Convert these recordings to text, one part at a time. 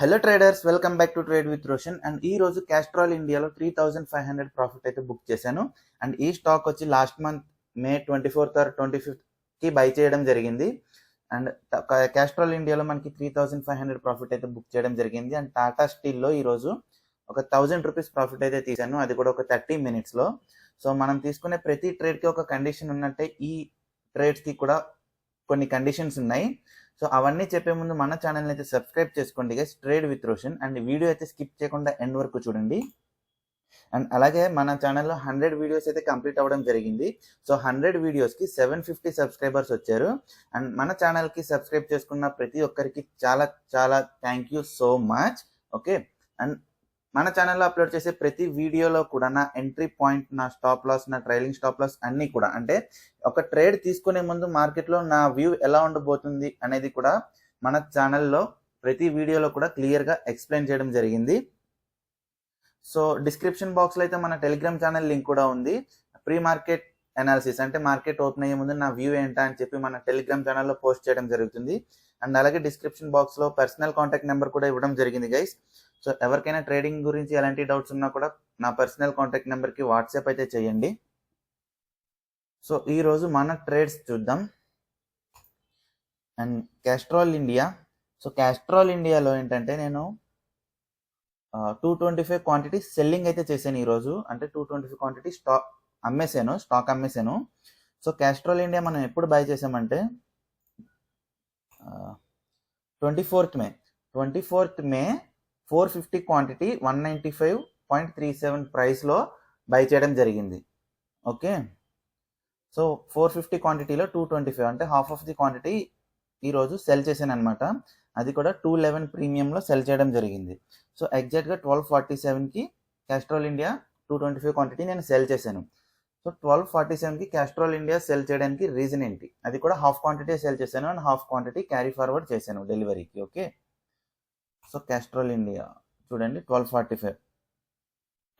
Hello traders, welcome back to trade with Roshan. And ఈ రోజు Castrol ఇండియాలో 3500 ప్రాఫిట్ అయితే బుక్ చేశాను. అండ్ ఈ స్టాక్ వచ్చి last month May 24th or 25th buy చేయడం జరిగింది. అండ్ క్యాస్ట్రాల్ ఇండియాలో మనకి 3500 ప్రాఫిట్ అయితే బుక్ చేయడం జరిగింది. అండ్ టాటా స్టీల్లో ఈరోజు ఒక 1000 రూపీస్ ప్రాఫిట్ అయితే తీశాను, అది కూడా ఒక 30 minutesలో. సో మనం తీసుకునే ప్రతి ట్రేడ్కి ఒక కండిషన్ ఉన్నట్టే ఈ ట్రేడ్స్కి కూడా కొన్ని కండిషన్స్ ఉన్నాయి. సో అవన్నీ చెప్పే ముందు మన ఛానల్ని అయితే సబ్స్క్రైబ్ చేసుకోండి guys, trade with Roshan. And video అయితే స్కిప్ చేయకుండా ఎండ్ వరకు చూడండి. అండ్ అలాగే మన ఛానల్లో 100 వీడియోస్ అయితే కంప్లీట్ అవ్వడం జరిగింది. సో 100 వీడియోస్కి 750 సబ్స్క్రైబర్స్ వచ్చారు. అండ్ మన ఛానల్కి సబ్స్క్రైబ్ చేసుకున్న ప్రతి ఒక్కరికి చాలా చాలా thank you so much. Okay, and మన ఛానల్లో అప్లోడ్ చేసే ప్రతి వీడియోలో కూడా నా ఎంట్రీ పాయింట్, నా స్టాప్ లాస్, నా ట్రైలింగ్ స్టాప్ లాస్ అన్నీ కూడా, అంటే ఒక ట్రేడ్ తీసుకునే ముందు మార్కెట్లో నా వ్యూ ఎలా ఉండబోతుంది అనేది కూడా మన ఛానల్లో ప్రతి వీడియోలో కూడా క్లియర్గా ఎక్స్ప్లెయిన్ చేయడం జరిగింది. సో డిస్క్రిప్షన్ బాక్స్లో అయితే మన టెలిగ్రామ్ ఛానల్ లింక్ కూడా ఉంది. ప్రీ మార్కెట్ అనాలిసిస్, అంటే మార్కెట్ ఓపెన్ అయ్యే ముందు నా వ్యూ ఏంటా అని చెప్పి మన టెలిగ్రామ్ ఛానల్లో పోస్ట్ చేయడం జరుగుతుంది. అండ్ అలాగే డిస్క్రిప్షన్ బాక్స్లో పర్సనల్ కాంటాక్ట్ నెంబర్ కూడా ఇవ్వడం జరిగింది గైస్. సో ఎవరికైనా ట్రేడింగ్ గురించి ఎలాంటి డౌట్స్ ఉన్నా కూడా నా పర్సనల్ కాంటాక్ట్ నెంబర్కి వాట్సాప్ అయితే చేయండి. సో ఈరోజు మన ట్రేడ్స్ చూద్దాం. And Castrol India, so Castrol ఇండియాలో ఏంటంటే నేను 225 క్వాంటిటీ సెల్లింగ్ అయితే చేశాను ఈరోజు. అంటే 225 క్వాంటిటీ స్టాక్ అమ్మేశాను. సో క్యాస్ట్రాల్ ఇండియా మనం ఎప్పుడు బై చేసామంటే 24th మే 450 క్వాంటిటీ 195.37 ప్రైస్లో బై చేయడం జరిగింది. ఓకే, సో 450 క్వాంటిటీలో 225 అంటే హాఫ్ ఆఫ్ ది క్వాంటిటీ ఈరోజు సెల్ చేశాను అనమాట. అది కూడా 211 ప్రీమియంలో సెల్ చేయడం జరిగింది. సో ఎగ్జాక్ట్గా 1247కి క్యాస్ట్రాల్ ఇండియా 225 క్వాంటిటీ నేను సెల్ చేశాను. సో 1247కి క్యాస్ట్రాల్ ఇండియా సెల్ చేయడానికి రీజన్ ఏంటి, అది కూడా హాఫ్ క్వాంటిటీ సెల్ చేశాను and half quantity carry forward చేశాను డెలివరీకి. ఓకే, సో క్యాస్ట్రాల్ ఇండియా చూడండి 1245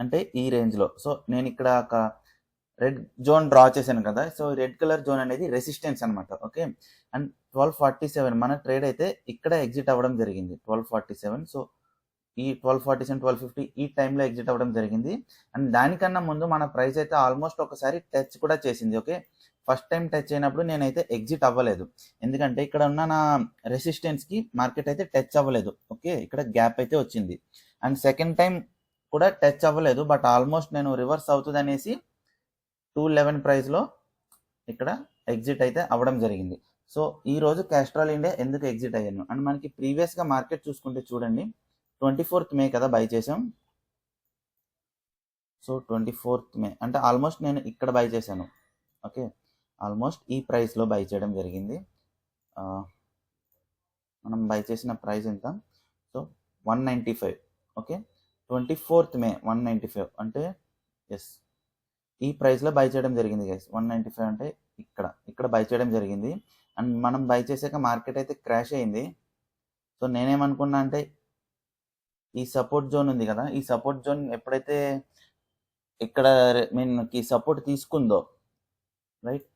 అంటే ఈ రేంజ్లో. సో నేను ఇక్కడ ఒక రెడ్ జోన్ డ్రా చేశాను కదా, సో రెడ్ కలర్ జోన్ అనేది రెసిస్టెన్స్ అనమాట. ఓకే, అండ్ 1247 మన ట్రేడ్ అయితే ఇక్కడ ఎగ్జిట్ అవ్వడం జరిగింది 1247. సో ఈ 1247 1250 ఈ టైంలో ఎగ్జిట్ అవ్వడం జరిగింది. అండ్ దానికన్నా ముందు మన ప్రైస్ అయితే ఆల్మోస్ట్ ఒకసారి టచ్ కూడా చేసింది. ఓకే, ఫస్ట్ టైం టచ్ అయినప్పుడు నేనైతే ఎగ్జిట్ అవ్వలేదు, ఎందుకంటే ఇక్కడ ఉన్న నా రెసిస్టెన్స్కి మార్కెట్ అయితే టచ్ అవ్వలేదు. ఓకే, ఇక్కడ గ్యాప్ అయితే వచ్చింది. అండ్ సెకండ్ టైం కూడా టచ్ అవ్వలేదు, బట్ ఆల్మోస్ట్ నేను రివర్స్ అవుతుంది అనేసి 211 ప్రైస్లో ఇక్కడ ఎగ్జిట్ అయితే అవ్వడం జరిగింది. సో ఈరోజు క్యాస్ట్రాల్ ఇండియా ఎందుకు ఎగ్జిట్ అయ్యాను, అండ్ మనకి ప్రీవియస్గా మార్కెట్ చూసుకుంటే చూడండి 24th మే కదా బై చేసాం. సో 24th మే అంటే ఆల్మోస్ట్ నేను ఇక్కడ బై చేశాను. ఓకే, ఆల్మోస్ట్ ఈ ప్రైస్లో బై చేయడం జరిగింది. మనం బై చేసిన ప్రైస్ ఎంత, సో 195. ఓకే, 24th మే 195 అంటే ఎస్ ఈ ప్రైస్లో బై చేయడం జరిగింది గైస్. 195 అంటే ఇక్కడ బై చేయడం జరిగింది. అండ్ మనం బై చేసాక మార్కెట్ అయితే క్రాష్ అయింది. సో నేనేమనుకున్నా అంటే ఈ సపోర్ట్ జోన్ ఉంది కదా, ఈ సపోర్ట్ జోన్ ఎప్పుడైతే ఇక్కడ మనకి సపోర్ట్ తీసుకుందో, రైట్,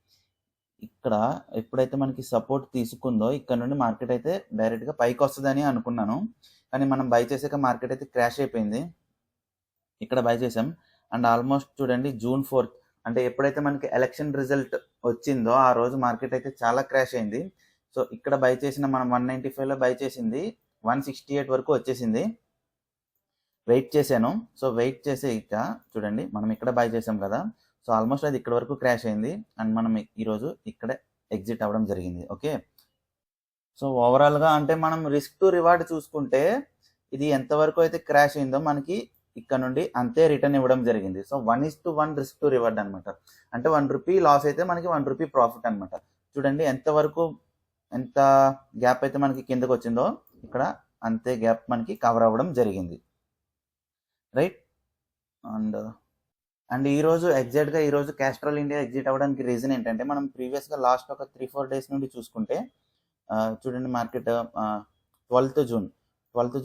ఇక్కడ ఎప్పుడైతే మనకి సపోర్ట్ తీసుకుందో ఇక్కడ నుండి మార్కెట్ అయితే డైరెక్ట్గా పైకి వస్తుందని అనుకున్నాను. కానీ మనం బై చేసాక మార్కెట్ అయితే క్రాష్ అయిపోయింది. ఇక్కడ బై చేసాం అండ్ ఆల్మోస్ట్ చూడండి June 4th అంటే ఎప్పుడైతే మనకి ఎలక్షన్ రిజల్ట్ వచ్చిందో ఆ రోజు మార్కెట్ అయితే చాలా క్రాష్ అయింది. సో ఇక్కడ బై చేసిన మనం 195లో బై చేసింది 168 వరకు వచ్చేసింది. వెయిట్ చేశాను. సో వెయిట్ చేసే ఇక చూడండి మనం ఇక్కడ బై చేసాం కదా, సో ఆల్మోస్ట్ అది ఇక్కడ వరకు క్రాష్ అయింది అండ్ మనం ఈరోజు ఇక్కడ ఎగ్జిట్ అవ్వడం జరిగింది. ఓకే, సో ఓవరాల్గా అంటే మనం రిస్క్ టు రివార్డ్ చూసుకుంటే ఇది ఎంతవరకు అయితే క్రాష్ అయిందో మనకి ఇక్కడ నుండి అంతే రిటర్న్ ఇవ్వడం జరిగింది. సో 1:1 రిస్క్ టు రివార్డ్ అనమాట. అంటే 1 రూపీ లాస్ అయితే మనకి 1 రూపీ ప్రాఫిట్ అనమాట. చూడండి ఎంత గ్యాప్ అయితే మనకి కిందకు వచ్చిందో ఇక్కడ అంతే గ్యాప్ మనకి కవర్ అవ్వడం జరిగింది, రైట్. అండ్ ఈరోజు ఎగ్జాక్ట్గా ఈరోజు క్యాస్ట్రాల్ ఇండియా ఎగ్జిట్ అవ్వడానికి రీజన్ ఏంటంటే మనం ప్రీవియస్గా లాస్ట్ ఒక 3-4 డేస్ నుండి చూసుకుంటే చూడండి market 12th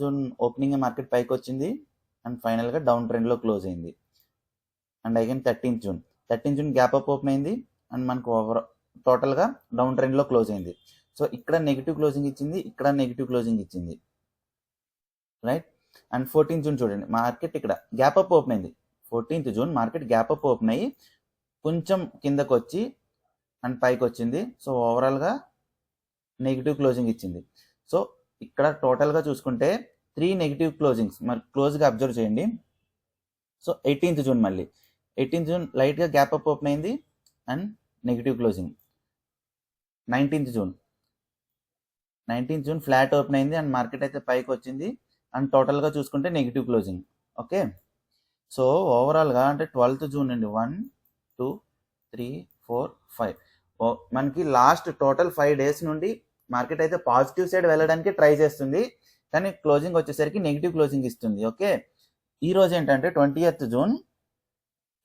June opening market పైకి వచ్చింది అండ్ ఫైనల్గా డౌన్ ట్రెండ్లో క్లోజ్ అయింది. And again 13th June gap up open అయింది అండ్ మనకు టోటల్గా డౌన్ ట్రెండ్లో క్లోజ్ అయింది. సో ఇక్కడ నెగిటివ్ క్లోజింగ్ ఇచ్చింది, ఇక్కడ నెగిటివ్ క్లోజింగ్ ఇచ్చింది. రైట్. అండ్ 14th జూన్ చూడండి, మార్కెట్ ఇక్కడ గ్యాప్ అప్ ఓపెన్ అయింది. 14th June market gap up open అయ్యి కొంచెం కిందకు వచ్చి అండ్ పైకి వచ్చింది. సో ఓవరాల్గా నెగిటివ్ క్లోజింగ్ ఇచ్చింది. సో ఇక్కడ టోటల్గా చూసుకుంటే 3 నెగిటివ్ క్లోజింగ్స్ మరి క్లోజ్గా అబ్జర్వ్ చేయండి. సో 18th జూన్ మళ్ళీ 18th జూన్ లైట్గా గ్యాప్ అప్ ఓపెన్ అయింది and negative closing. 19th June flat open అయింది అండ్ మార్కెట్ అయితే పైకి వచ్చింది అండ్ టోటల్గా చూసుకుంటే నెగిటివ్ క్లోజింగ్. ఓకే, సో ఓవరాల్గా అంటే 12th జూన్ అండి 1 2 3 4 5 మనకి లాస్ట్ టోటల్ 5 days నుండి మార్కెట్ అయితే పాజిటివ్ సైడ్ వెళ్ళడానికి ట్రై చేస్తుంది, కానీ క్లోజింగ్ వచ్చేసరికి నెగిటివ్ క్లోజింగ్ ఇస్తుంది. ఓకే, ఈ రోజు ఏంటంటే 20th జూన్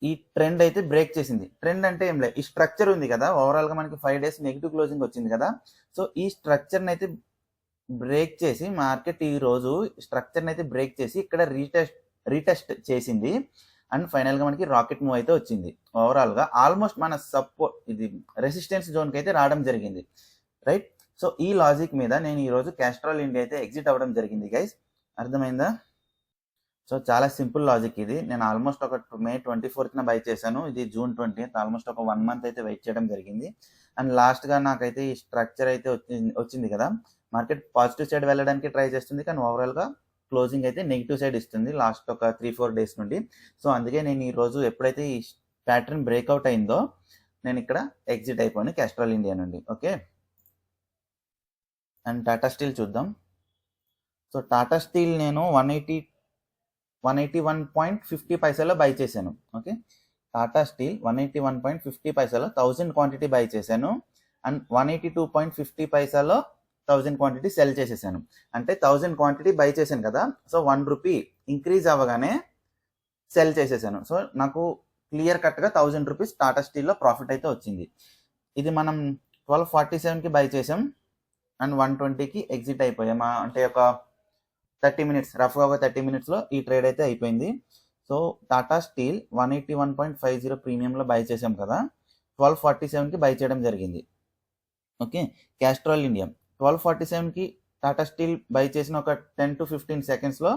ఈ ట్రెండ్ అయితే బ్రేక్ చేసింది. ట్రెండ్ అంటే ఏం లేదు, ఈ స్ట్రక్చర్ ఉంది కదా, ఓవరాల్గా మనకి 5 days నెగిటివ్ క్లోజింగ్ వచ్చింది కదా. సో ఈ స్ట్రక్చర్ని అయితే బ్రేక్ చేసి మార్కెట్ ఈ రోజు స్ట్రక్చర్ని అయితే బ్రేక్ చేసి ఇక్కడ రీటెస్ట్ చేసింది అండ్ ఫైనల్గా మనకి రాకెట్ మూవ్ అయితే వచ్చింది. ఓవరాల్గా ఆల్మోస్ట్ మన సపోర్ట్ ఇది రెసిస్టెన్స్ జోన్కి అయితే రావడం జరిగింది. రైట్, సో ఈ లాజిక్ మీద నేను ఈరోజు క్యాస్ట్రాల్ ఇండియా అయితే ఎగ్జిట్ అవ్వడం జరిగింది గైస్. అర్థమైందా? సో చాలా సింపుల్ లాజిక్ ఇది. నేను ఆల్మోస్ట్ ఒక May 24th బై చేశాను, ఇది June 20th, ఆల్మోస్ట్ ఒక 1 month అయితే వెయిట్ చేయడం జరిగింది. అండ్ లాస్ట్గా నాకైతే ఈ స్ట్రక్చర్ అయితే వచ్చింది కదా, మార్కెట్ పాజిటివ్ సైడ్ వెళ్ళడానికి ట్రై చేస్తుంది, కానీ ఓవరాల్గా క్లోజింగ్ అయితే నెగిటివ్ సైడ్ ఇస్తుంది లాస్ట్ ఒక 3-4 days నుండి. సో అందుకే నేను ఈరోజు ఎప్పుడైతే ఈ ప్యాటర్న్ బ్రేక్అవుట్ అయిందో నేను ఇక్కడ ఎగ్జిట్ అయిపోయాను క్యాస్ట్రాల్ ఇండియా నుండి. ఓకే, అండ్ టాటా స్టీల్ చూద్దాం. సో టాటా స్టీల్ నేను 181.50 బై చేశాను. Okay, Tata Steel 181.50 1000 quantity by చేశాను అండ్ 182.50 1000 క్వాంటిటీ సెల్ చేసేసాను. అంటే 1000 క్వాంటిటీ బై చేశాను కదా, సో 1 రూపీ ఇంక్రీజ్ అవ్వగానే సెల్ చేసేసాను. సో నాకు క్లియర్ కట్గా 1000 రూపీస్ టాటా స్టీల్లో ప్రాఫిట్ అయితే వచ్చింది. ఇది మనం 1247కి బై చేసాం అండ్ 120కి ఎగ్జిట్ అయిపోయామా, అంటే ఒక 30 minutes, రఫ్గా ఒక 30 minutesలో ఈ ట్రేడ్ అయితే అయిపోయింది. సో టాటా స్టీల్ 181.50 ప్రీమియంలో బై చేసాం కదా, 1247కి బై చేయడం జరిగింది. ఓకే, క్యాస్ట్రాల్ ఇండియా 1247కి టాటా స్టీల్ బై చేసిన ఒక 10 to 15 secondsలో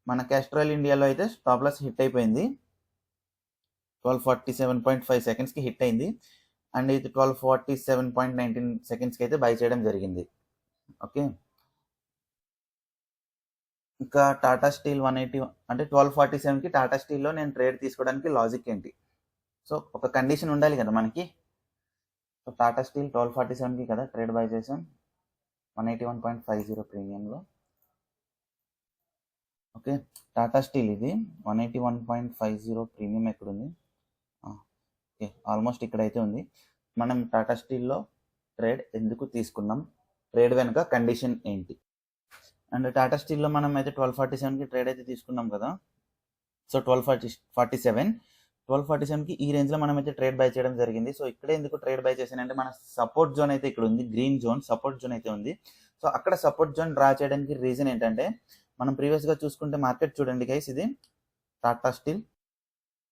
మన క్యాస్ట్రాల్ ఇండియాలో అయితే స్టాప్ లాస్ హిట్ అయిపోయింది. 1247.5 secondsకి హిట్ అయింది అండ్ ఇది 1247.19 secondsకి అయితే బై చేయడం జరిగింది. ఓకే, ఇంకా టాటా స్టీల్ 180 అంటే 1247కి టాటా స్టీల్లో నేను ట్రేడ్ తీసుకోవడానికి లాజిక్ ఏంటి? సో ఒక కండిషన్ ఉండాలి కదా మనకి. సో టాటా స్టీల్ 1247కి కదా ట్రేడ్ బై చేసాం 181.50 ప్రీమియంలో. ఓకే, టాటా స్టీల్ ఇది 181.50 ప్రీమియం ఎక్కడుంది? ఓకే, ఆల్మోస్ట్ ఇక్కడైతే ఉంది. మనం టాటా స్టీల్లో ట్రేడ్ ఎందుకు తీసుకున్నాం, ట్రేడ్ వెనుక కండిషన్ ఏంటి? అండ్ టాటా స్టీల్లో మనం అయితే 1247కి ట్రేడ్ అయితే తీసుకున్నాం కదా. సో 1247కి ఈ రేంజ్లో మనం అయితే ట్రేడ్ బై చేయడం జరిగింది. సో ఇక్కడే ఎందుకు ట్రేడ్ బై చేశానంటే మన సపోర్ట్ జోన్ అయితే ఇక్కడ ఉంది, గ్రీన్ జోన్ సపోర్ట్ జోన్ అయితే ఉంది. సో అక్కడ సపోర్ట్ జోన్ డ్రా చేయడానికి రీజన్ ఏంటంటే మనం ప్రీవియస్గా చూసుకుంటే మార్కెట్ చూడండి గైస్, ఇది Tata steel.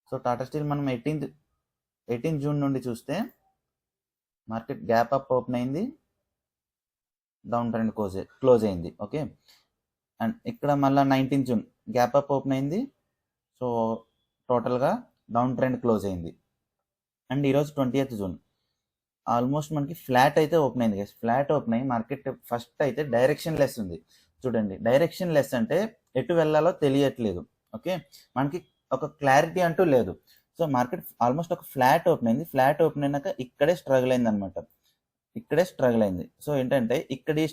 So Tata steel మనం 18 జూన్ నుండి చూస్తే మార్కెట్ గ్యాప్ అప్ ఓపెన్ అయింది, డౌన్ ట్రెండ్ క్లోజ్ అయింది. ఓకే, అండ్ ఇక్కడ మళ్ళీ 19 జూన్ గ్యాప్ అప్ ఓపెన్ అయింది, సో టోటల్గా డౌన్ ట్రెండ్ క్లోజ్ అయింది. అండ్ ఈరోజు 20th జూన్ ఆల్మోస్ట్ మనకి ఫ్లాట్ అయితే ఓపెన్ అయింది గైస్. ఫ్లాట్ ఓపెన్ అయ్యి మార్కెట్ ఫస్ట్ అయితే డైరెక్షన్ లెస్ ఉంది. చూడండి, డైరెక్షన్ లెస్ అంటే ఎటు వెళ్ళాలో తెలియట్లేదు. ఓకే, మనకి ఒక క్లారిటీ అంటూ లేదు. సో మార్కెట్ ఆల్మోస్ట్ ఒక ఫ్లాట్ ఓపెన్ అయింది. ఫ్లాట్ ఓపెన్ అయినాక ఇక్కడే స్ట్రగుల్ అయింది అనమాట, ఇక్కడే స్ట్రగుల్ అయింది. సో ఏంటంటే ఇక్కడ ఈ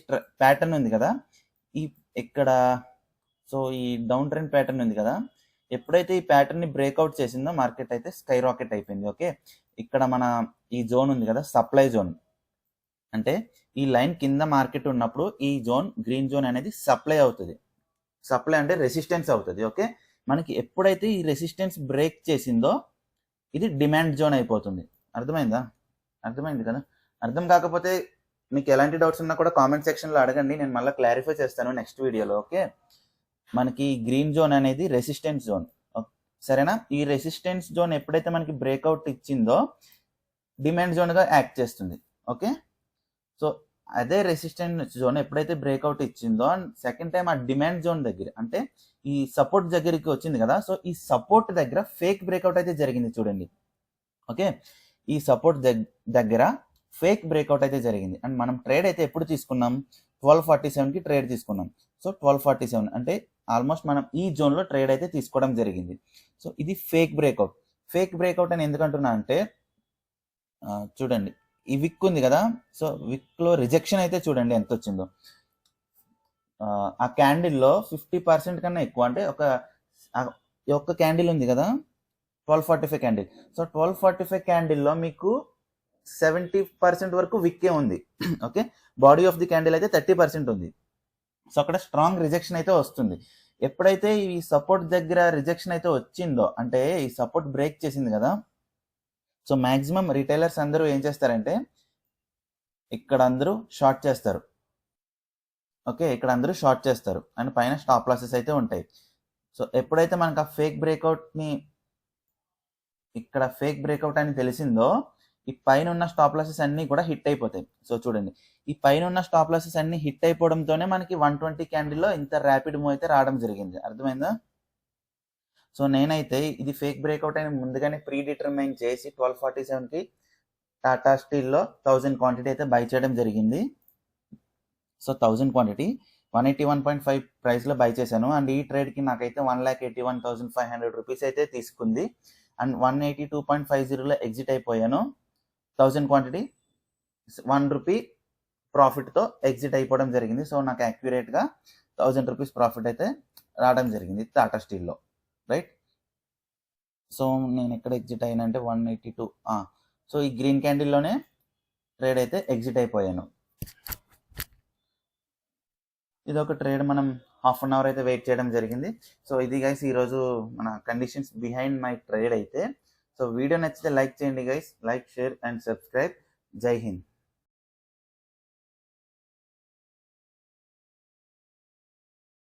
ప్యాటర్న్ ఉంది కదా, ఇక్కడ సో ఈ డౌన్ ట్రెండ్ ప్యాటర్న్ ఉంది కదా, ఎప్పుడైతే ఈ ప్యాటర్న్ని బ్రేక్అవుట్ చేసిందో మార్కెట్ అయితే స్కై రాకెట్ అయిపోయింది. ఓకే, ఇక్కడ మన ఈ జోన్ ఉంది కదా, సప్లై జోన్, అంటే ఈ లైన్ కింద మార్కెట్ ఉన్నప్పుడు ఈ జోన్ గ్రీన్ జోన్ అనేది సప్లై అవుతుంది. సప్లై అంటే రెసిస్టెన్స్ అవుతుంది. ఓకే, మనకి ఎప్పుడైతే ఈ రెసిస్టెన్స్ బ్రేక్ చేసిందో ఇది డిమాండ్ జోన్ అయిపోతుంది. అర్థమైంది కదా? అర్థం కాకపోతే మీకు ఎలాంటి డౌట్స్ ఉన్నా కూడా కామెంట్ సెక్షన్లో అడగండి, నేను మళ్ళీ క్లారిఫై చేస్తాను నెక్స్ట్ వీడియోలో. ఓకే, మనకి గ్రీన్ జోన్ అనేది రెసిస్టెన్స్ జోన్, సరేనా? ఈ రెసిస్టెన్స్ జోన్ ఎప్పుడైతే మనకి బ్రేక్అవుట్ ఇచ్చిందో డిమాండ్ జోన్గా యాక్ట్ చేస్తుంది. ఓకే, సో అదే రెసిస్టెంట్ జోన్ ఎప్పుడైతే బ్రేక్అవుట్ ఇచ్చిందో అండ్ సెకండ్ టైం ఆ డిమాండ్ జోన్ దగ్గర అంటే ఈ సపోర్ట్ దగ్గరికి వచ్చింది కదా, సో ఈ సపోర్ట్ దగ్గర ఫేక్ బ్రేక్అవుట్ అయితే జరిగింది చూడండి. ఓకే, ఈ సపోర్ట్ దగ్గర ఫేక్ బ్రేక్అవుట్ అయితే జరిగింది అండ్ మనం ట్రేడ్ అయితే ఎప్పుడు తీసుకున్నాం, 1247కి ట్రేడ్ తీసుకున్నాం. సో 1247 అంటే ఆల్మోస్ట్ మనం ఈ జోన్లో ట్రేడ్ అయితే తీసుకోవడం జరిగింది. సో ఇది ఫేక్ బ్రేక్అవుట్. ఫేక్ బ్రేక్అవుట్ అని ఎందుకంటున్నా అంటే చూడండి ఈ విక్ ఉంది కదా, సో విక్లో రిజెక్షన్ అయితే చూడండి ఎంత వచ్చిందో. ఆ క్యాండిల్లో 50% కన్నా ఎక్కువ అంటే ఒక క్యాండిల్ ఉంది కదా 1245 క్యాండిల్. సో 1245 క్యాండిల్లో మీకు 70% వరకు విక్కే ఉంది. Okay, body of the candle అయితే 30% ఉంది. సో అక్కడ స్ట్రాంగ్ రిజెక్షన్ అయితే వస్తుంది. ఎప్పుడైతే ఈ సపోర్ట్ దగ్గర రిజెక్షన్ అయితే వచ్చిందో అంటే ఈ సపోర్ట్ బ్రేక్ చేసింది కదా, సో మ్యాక్సిమం రిటైలర్స్ అందరూ ఏం చేస్తారంటే ఇక్కడ అందరూ షార్ట్ చేస్తారు. ఓకే, ఇక్కడ అందరూ షార్ట్ చేస్తారు అండ్ పైన స్టాప్ లాసెస్ అయితే ఉంటాయి. సో ఎప్పుడైతే మనకు ఆ ఫేక్ బ్రేక్అవుట్ని ఇక్కడ ఫేక్ బ్రేక్అవుట్ అని తెలిసిందో ఈ పైన ఉన్న స్టాప్ లాసెస్ అన్నీ కూడా హిట్ అయిపోతాయి. సో చూడండి ఈ పైన ఉన్న స్టాప్ లాసెస్ అన్ని హిట్ అయిపోవడంతోనే మనకి 120 క్యాండిల్లో ఇంత ర్యాపిడ్ మూవ్ అయితే రావడం జరిగింది. అర్థమైందా? సో నేనైతే ఇది ఫేక్ బ్రేక్అవుట్ అని ముందుగానే ప్రీ డిటర్మైన్ చేసి 1247కి టాటా స్టీల్లో 1000 క్వాంటిటీ అయితే బై చేయడం జరిగింది. సో 1000 క్వాంటిటీ 181.5 ప్రైస్లో బై చేశాను అండ్ ఈ ట్రేడ్కి నాకైతే 1,81,500 రూపీస్ అయితే తీసుకుంది అండ్ 182.50లో ఎగ్జిట్ అయిపోయాను. 1000 క్వాంటిటీ 1 రూపీ ప్రాఫిట్తో ఎగ్జిట్ అయిపోవడం జరిగింది. సో నాకు యాక్యురేట్గా 1000 రూపీస్ ప్రాఫిట్ అయితే రావడం జరిగింది టాటా స్టీల్లో, రైట్? సో నేను ఎక్కడ ఎగ్జిట్ అయినా అంటే 182, సో ఈ గ్రీన్ క్యాండిల్లోనే ట్రేడ్ అయితే ఎగ్జిట్ అయిపోయాను. ఇది ఒక ట్రేడ్ మనం హాఫ్ అన్ అవర్ అయితే వెయిట్ చేయడం జరిగింది. సో ఇది గైస్ ఈరోజు మన కండిషన్స్ బిహైండ్ మై ట్రేడ్ అయితే. సో వీడియో నచ్చితే లైక్ చేయండి guys, like, share and subscribe. జై హింద్.